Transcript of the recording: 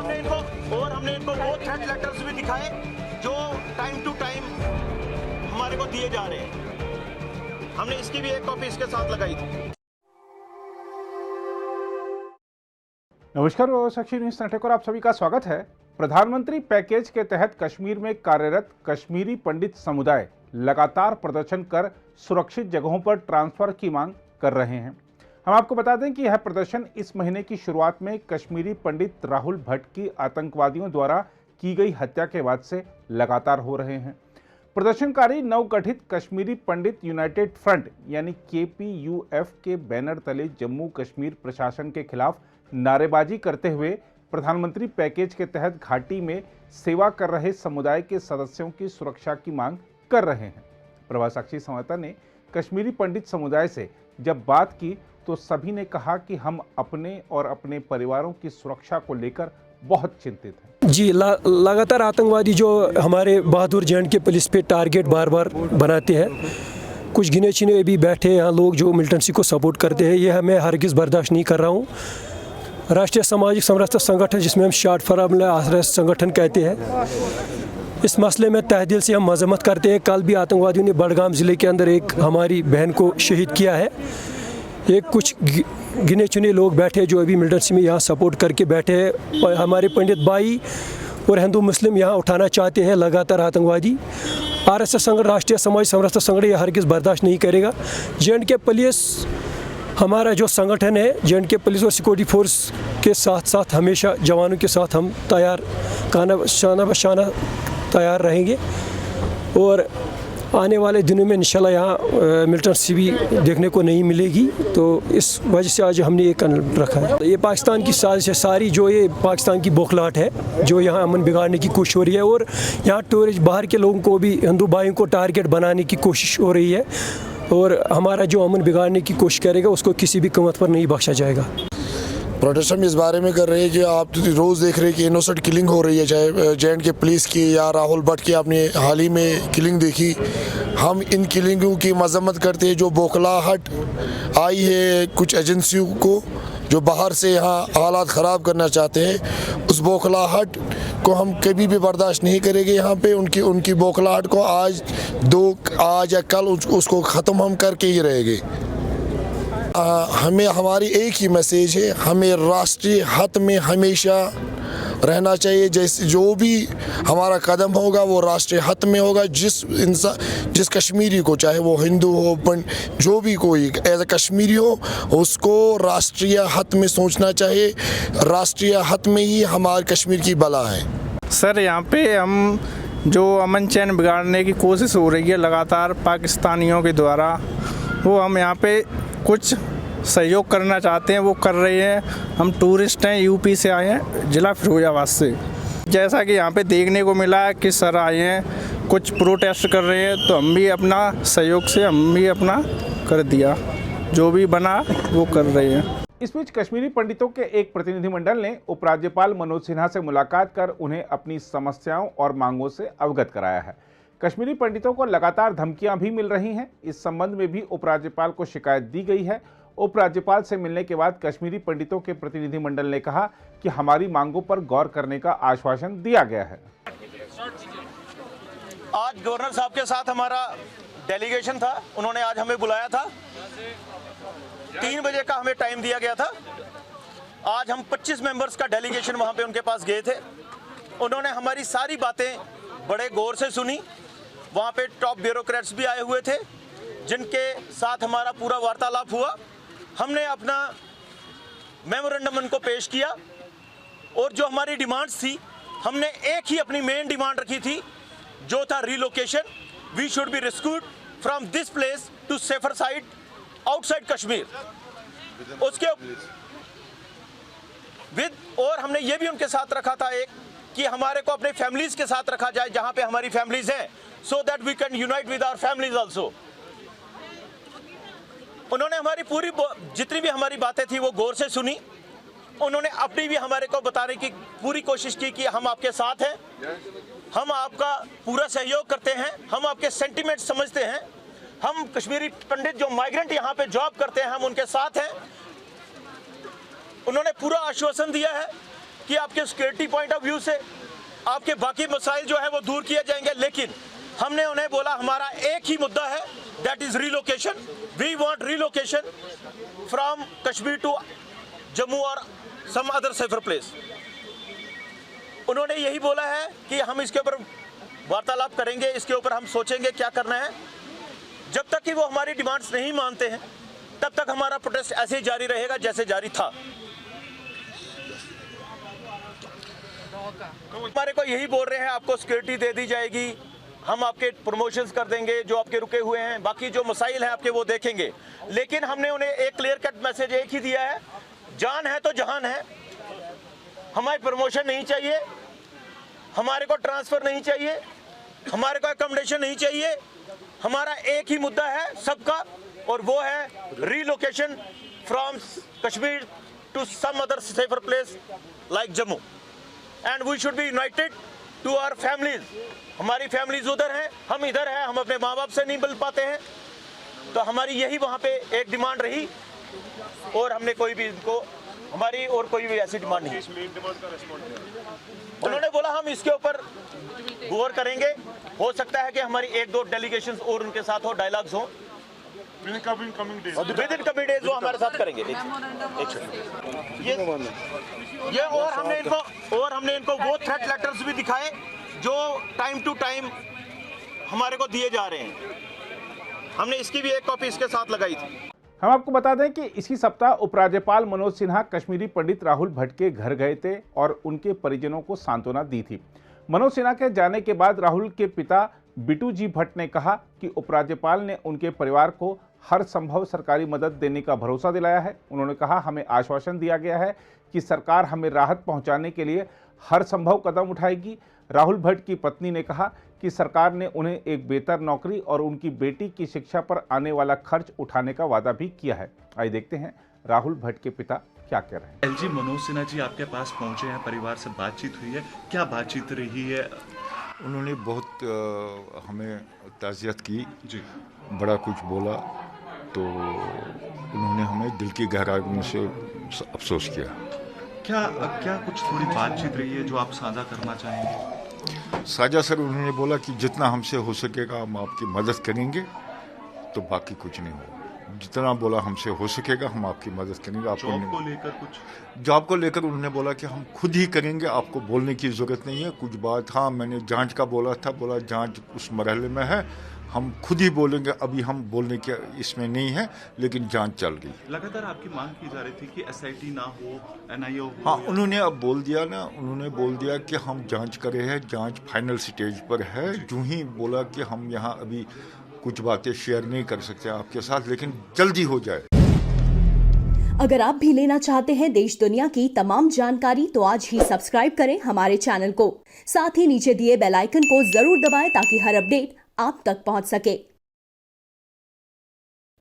हमने इनको वो थ्रेट लेटर्स भी दिखाए जो टाइम टू टाइम हमारे को दिए जा रहे हैं। हमने इसकी भी एक कॉपी इसके साथ लगाई थी। नमस्कार, साक्षी न्यूज नेटवर्क और आप सभी का स्वागत है। प्रधानमंत्री पैकेज के तहत कश्मीर में कार्यरत कश्मीरी पंडित समुदाय लगातार प्रदर्शन कर सुरक्षित जगहों पर ट्रांसफर की मांग कर रहे हैं। हम आपको बता दें कि यह प्रदर्शन इस महीने की शुरुआत में कश्मीरी पंडित राहुल भट्ट की आतंकवादियों द्वारा की गई हत्या के बाद से लगातार हो रहे हैं। प्रदर्शनकारी नवगठित कश्मीरी पंडित यूनाइटेड फ्रंट यानी KPUF के बैनर तले जम्मू कश्मीर प्रशासन के खिलाफ नारेबाजी करते हुए प्रधानमंत्री पैकेज के तहत घाटी में सेवा कर रहे समुदाय के सदस्यों की सुरक्षा की मांग कर रहे हैं। प्रभात साक्षी संवाददाता ने कश्मीरी पंडित समुदाय से जब बात की तो सभी ने कहा कि हम अपने और अपने परिवारों की सुरक्षा को लेकर बहुत चिंतित हैं। जी, लगातार आतंकवादी जो हमारे बहादुर JNK के पुलिस पे टारगेट बार बार बनाते हैं। कुछ गिने चुने भी बैठे यहाँ लोग जो मिलिटेंसी को सपोर्ट करते हैं, ये हमें हरगिज़ बर्दाश्त नहीं कर रहा हूँ। राष्ट्रीय सामाजिक समरसता संगठन, जिसमें हम शॉर्ट फॉर्म में संगठन कहते हैं, इस मसले में तहे दिल से हम मजम्मत करते हैं। कल भी आतंकवादियों ने बडगाम ज़िले के अंदर एक हमारी बहन को शहीद किया है। एक कुछ गिने चुने लोग बैठे जो अभी मिलिटेंसी में यहाँ सपोर्ट करके बैठे हैं और हमारे पंडित भाई और हिंदू मुस्लिम यहाँ उठाना चाहते हैं लगातार आतंकवादी। RSS संगठन, राष्ट्रीय समाज समरसता संगठन, यह हरगिज़ बर्दाश्त नहीं करेगा। JNK पुलिस हमारा जो संगठन है, JNK पुलिस और सिक्योरिटी फोर्स के साथ साथ हमेशा जवानों के साथ हम तैयार शाना बशाना तैयार रहेंगे और आने वाले दिनों में इंशाल्लाह यहाँ मिलिटेंसी भी देखने को नहीं मिलेगी। तो इस वजह से आज हमने ये कदम रखा है। ये पाकिस्तान की साजिश है सारी, जो ये पाकिस्तान की बौखलाहट है जो यहाँ अमन बिगाड़ने की कोशिश हो रही है और यहाँ टूरिस्ट बाहर के लोगों को भी, हिंदू भाइयों को टारगेट बनाने की कोशिश हो रही है और हमारा जो अमन बिगाड़ने की कोशिश करेगा उसको किसी भी कीमत पर नहीं बख्शा जाएगा। प्रोटेस्ट हम इस बारे में कर रहे हैं कि आप रोज़ देख रहे हैं कि इनोसेंट किलिंग हो रही है, चाहे JNK पुलिस की या राहुल भट्ट की आपने हाल ही में किलिंग देखी। हम इन किलिंगों की मजम्मत करते हैं। जो बौखलाहट आई है कुछ एजेंसियों को जो बाहर से यहाँ हालात ख़राब करना चाहते हैं, उस बौखलाहट को हम कभी भी बर्दाश्त नहीं करेंगे। यहाँ पे उनकी बौखलाहट को आज या कल उसको ख़त्म हम करके ही रहेंगे। हमें हमारी एक ही मैसेज है, हमें राष्ट्रीय हित में हमेशा रहना चाहिए। जैसे जो भी हमारा कदम होगा वो राष्ट्रीय हित में होगा। जिस कश्मीरी को, चाहे वो हिंदू हो, जो भी कोई एज ए कश्मीरी हो, उसको राष्ट्रीय हित में सोचना चाहिए। राष्ट्रीय हित में ही हमारे कश्मीर की भला है। सर, यहाँ पे हम जो अमन चैन बिगाड़ने की कोशिश हो रही है लगातार पाकिस्तानियों के द्वारा, वो हम यहाँ पे कुछ सहयोग करना चाहते हैं, वो कर रहे हैं। हम टूरिस्ट हैं, UP से आए हैं, ज़िला फिरोजाबाद से। जैसा कि यहाँ पे देखने को मिला है कि सर आए हैं, कुछ प्रोटेस्ट कर रहे हैं, तो हम भी अपना सहयोग से हम भी अपना कर दिया, जो भी बना वो कर रहे हैं। इस बीच कश्मीरी पंडितों के एक प्रतिनिधिमंडल ने उपराज्यपाल मनोज सिन्हा से मुलाकात कर उन्हें अपनी समस्याओं और मांगों से अवगत कराया है। कश्मीरी पंडितों को लगातार धमकियां भी मिल रही हैं। इस संबंध में भी उपराज्यपाल को शिकायत दी गई है। उपराज्यपाल से मिलने के बाद कश्मीरी पंडितों के प्रतिनिधिमंडल ने कहा कि हमारी मांगों पर गौर करने का आश्वासन दिया गया है। आज गवर्नर साहब के साथ हमारा डेलीगेशन था, उन्होंने आज हमें बुलाया था। 3 बजे का हमें टाइम दिया गया था। आज हम 25 मेंबर्स का डेलीगेशन वहां पे उनके पास गए थे। उन्होंने हमारी सारी बातें बड़े गौर से सुनी। वहाँ पे टॉप ब्यूरोक्रेट्स भी आए हुए थे जिनके साथ हमारा पूरा वार्तालाप हुआ। हमने अपना मेमोरेंडम उनको पेश किया और जो हमारी डिमांड्स थी, हमने एक ही अपनी मेन डिमांड रखी थी, जो था relocation. We should be rescued from this place to safer side outside Kashmir. उसके और हमने ये भी उनके साथ रखा था एक कि हमारे को अपने फैमिलीज के साथ रखा जाए जहां पे हमारी फैमिलीज हैं, so that we can unite with our families also. उन्होंने हमारी पूरी जितनी भी हमारी बातें थी वो गौर से सुनी। उन्होंने अपनी भी हमारे को बताने की पूरी कोशिश की कि हम आपके साथ हैं, हम आपका पूरा सहयोग करते हैं, हम आपके सेंटिमेंट समझते हैं। हम कश्मीरी पंडित जो माइग्रेंट यहाँ पे जॉब करते हैं, हम उनके साथ हैं। उन्होंने पूरा आश्वासन दिया है कि आपके सिक्योरिटी पॉइंट ऑफ व्यू से आपके बाकी मसाइल जो है वो दूर किए जाएंगे, लेकिन हमने उन्हें बोला हमारा एक ही मुद्दा है, that is relocation. We want relocation from Kashmir to Jammu और सम अदर सेफर प्लेस। उन्होंने यही बोला है कि हम इसके ऊपर वार्तालाप करेंगे, इसके ऊपर हम सोचेंगे क्या करना है। जब तक कि वो हमारी डिमांड्स नहीं मानते हैं तब तक हमारा प्रोटेस्ट ऐसे ही जारी रहेगा जैसे जारी था। हमारे को यही बोल रहे हैं आपको सिक्योरिटी दे दी जाएगी, हम आपके प्रमोशंस कर देंगे जो आपके रुके हुए हैं, बाकी जो मसाइल हैं आपके वो देखेंगे। लेकिन हमने उन्हें एक क्लियर कट मैसेज एक ही दिया है, जान है तो जहान है। हमारी प्रमोशन नहीं चाहिए, हमारे को ट्रांसफर नहीं चाहिए, हमारे को अकोमोडेशन नहीं चाहिए। हमारा एक ही मुद्दा है सबका, और वो है relocation from Kashmir to some other safer place like Jammu, and we should be united to our families. हमारी फैमिलीज उधर हैं, हम इधर हैं, हम अपने माँ बाप से नहीं मिल पाते हैं, तो हमारी यही वहाँ पे एक डिमांड रही, और हमने कोई भी इनको हमारी और कोई भी ऐसी डिमांड नहीं। उन्होंने बोला हम इसके ऊपर गौर करेंगे, हो सकता है कि हमारी एक दो डेलीगेशंस और उनके साथ हो, डायलॉग्स हो विद इन कमिंग डेज, वो हमारे साथ करेंगे। ये और हमने इनको वो थ्रेट लेटर्स भी दिखाए जो टाइम टू टाइम हमारे को दिए जा रहे हैं। हमने इसकी भी एक कॉपी इसके साथ लगाई थी। हम आपको बता दें कि इसी सप्ताह उपराज्यपाल मनोज सिन्हा कश्मीरी पंडित राहुल भट्ट के घर गए थे और उनके परिजनों को सांत्वना दी थी। मनोज सिन्हा के जाने के बाद राहुल के पिता बिटू जी भट्ट ने कहा कि उपराज्यपाल ने उनके परिवार को हर संभव सरकारी मदद देने का भरोसा दिलाया है। उन्होंने कहा, हमें आश्वासन दिया गया है कि सरकार हमें राहत पहुंचाने के लिए हर संभव कदम उठाएगी। राहुल भट्ट की पत्नी ने कहा कि सरकार ने उन्हें एक बेहतर नौकरी और उनकी बेटी की शिक्षा पर आने वाला खर्च उठाने का वादा भी किया है। आइए देखते हैं राहुल भट्ट के पिता क्या कह रहे हैं। एलजी मनोज सिन्हा जी आपके पास पहुंचे हैं, परिवार से बातचीत हुई है, क्या बातचीत रही है? उन्होंने बहुत हमें ताज़ियत की जी, बड़ा कुछ बोला, तो उन्होंने हमें दिल की गहराइयों से अफसोस किया। क्या कुछ थोड़ी बातचीत रही है जो आप साझा करना चाहेंगे? साझा सर, उन्होंने बोला कि जितना हमसे हो सकेगा हम आपकी मदद करेंगे, तो बाकी कुछ नहीं होगा। जितना बोला हमसे हो सकेगा हम आपकी मदद करेंगे। जॉब को लेकर कुछ? जॉब को लेकर उन्होंने बोला कि हम खुद ही करेंगे, आपको बोलने की ज़रूरत नहीं है। कुछ बात, हाँ मैंने जांच का बोला था, बोला जांच उस मरहले में है, हम खुद ही बोलेंगे, अभी हम बोलने के इसमें नहीं है, लेकिन जांच चल रही है। लगातार आपकी मांग की जा रही थी कि एसआईटी ना हो, एनआईए हो। हाँ, उन्होंने अब बोल दिया ना, उन्होंने बोल दिया कि हम जांच कर रहे हैं, जांच फाइनल स्टेज पर है। यूं ही बोला कि हम यहाँ अभी कुछ बातें शेयर नहीं कर सकते आपके साथ, लेकिन जल्दी हो जाए। अगर आप भी लेना चाहते हैं देश दुनिया की तमाम जानकारी तो आज ही सब्सक्राइब करें हमारे चैनल को। साथ ही नीचे दिए बेल आइकन को जरूर दबाएं ताकि हर अपडेट आप तक पहुंच सके।